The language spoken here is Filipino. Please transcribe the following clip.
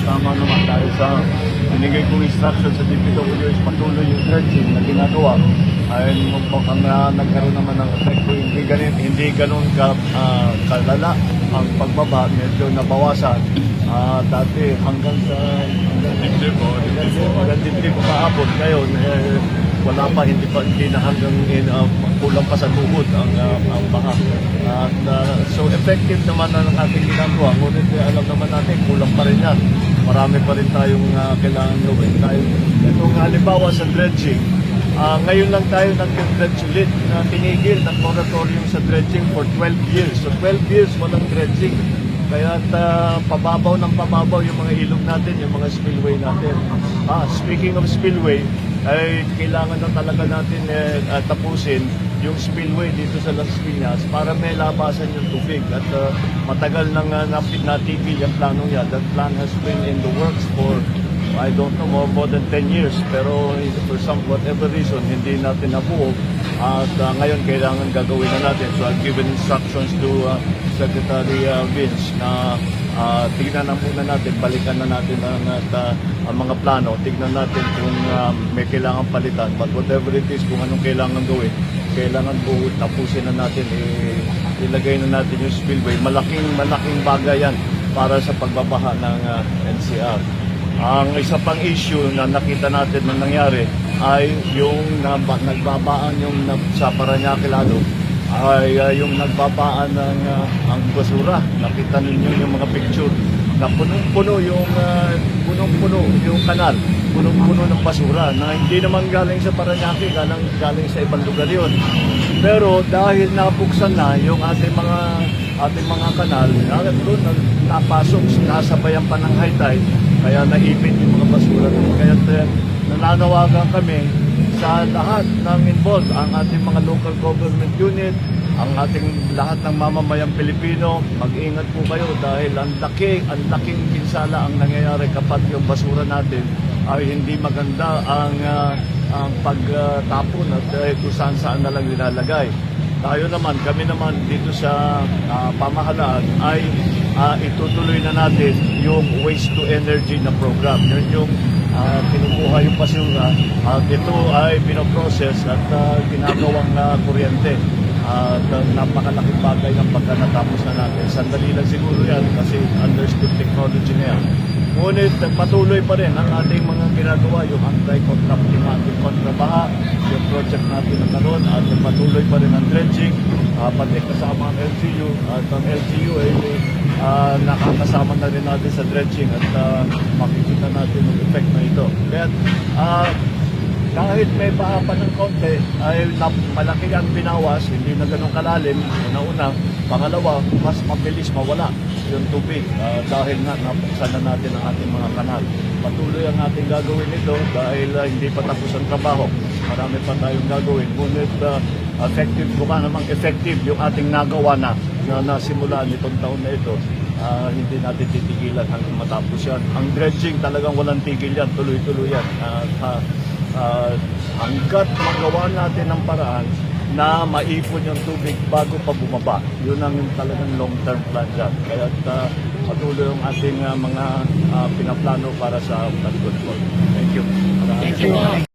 tama naman dahil sa binigay kong instruction sa DPWH patuloy yung dredging na ginagawa ay mukhang nagkaroon naman ng epekto. Hindi ganun kalala ang pagbaba, medyo nabawasan. Dati hanggang dibdib paabot ngayon, wala pa, hindi na hanggang kulang pa sa tuhod ang baha. So effective naman ang ating ginagawa, ngunit alam naman natin kulang pa rin yan. Marami pa rin tayong kailangan gawin. Itong halimbawa sa dredging, ngayon lang tayo nag-dredge ulit na tinigil ng moratorium sa dredging for 12 years. So 12 years walang dredging. Kaya pababaw ng pababaw yung mga ilog natin, yung mga spillway natin. Speaking of spillway, ay kailangan na talaga natin tapusin yung spillway dito sa Las Piñas para may labasan yung tubig. At matagal nang natigil yung planong yan. That plan has been in the works for I don't know, more than 10 years. Pero for whatever reason, hindi natin nabuo. At ngayon, kailangan gagawin na natin. So I've given instructions to Secretary Vince na tignan na muna natin, balikan na natin ang mga plano. Tignan natin kung may kailangan palitan. But whatever it is, kung anong kailangan gawin, kailangan po tapusin na natin, ilagay na natin yung spillway. Malaking bagay yan para sa pagbabaha ng NCR. Ang isa pang issue na nakita natin na nangyari ay yung nagbabaan yung sa Parañaque lalo ay yung nagbabaan ng ang basura. Nakita ninyo yung mga picture na punong-puno yung kanal, punong-puno ng basura na hindi naman galing sa Parañaque, galing sa ibang lugar yun. Pero dahil nabuksan na yung ating mga kanal, doon napasok, nasabayan pa ng high tide, kaya naipit yung mga basura. Kaya nananawagan kami sa lahat ng involved, ang ating mga local government unit, ang ating lahat ng mamamayang Pilipino, mag-ingat po kayo dahil ang laking pinsala ang nangyayari kapag yung basura natin ay hindi maganda ang pagtapon at kung saan na lang nilalagay. Kami naman dito sa pamahalaan ay itutuloy na natin yung waste to energy na program. Yun yung kinukuha yung basura at ito ay pinoprocess at ginagawang kuryente. Napakalaking bagay ng pagka natapos na natin. Sandali lang siguro yan kasi understood technology na yan. Ngunit patuloy pa rin ang ating mga ginagawa, yung anti-contracting, anti-contrabaha, yung project natin na karoon, at patuloy pa rin ang dredging, pati kasama ang LGU, at ang LGU ay nakakasama na rin natin sa dredging at makikita natin ang effect na ito. Kaya kahit may baha pa ng konti, ay malaki ang binawas, hindi na ganun kalalim, una-una. Pangalawa, mas mabilis mawala yung tubig dahil napuksan na natin ang ating mga kanal. Patuloy ang ating gagawin ito dahil hindi pa tapos ang trabaho. Marami pa tayong gagawin. Ngunit effective yung ating nagawa na nasimula nitong taon na ito. Hindi natin titigilan hanggang matapos yan. Ang dredging talagang walang tigil yan, tuloy-tuloy yan. Hanggat magawa natin ng paraan na maipon yung tubig bago pa bumaba. Yun ang talagang long-term plan dyan. Kaya patuloy yung ating mga pinaplano para sa flood control. Thank you. Thank you.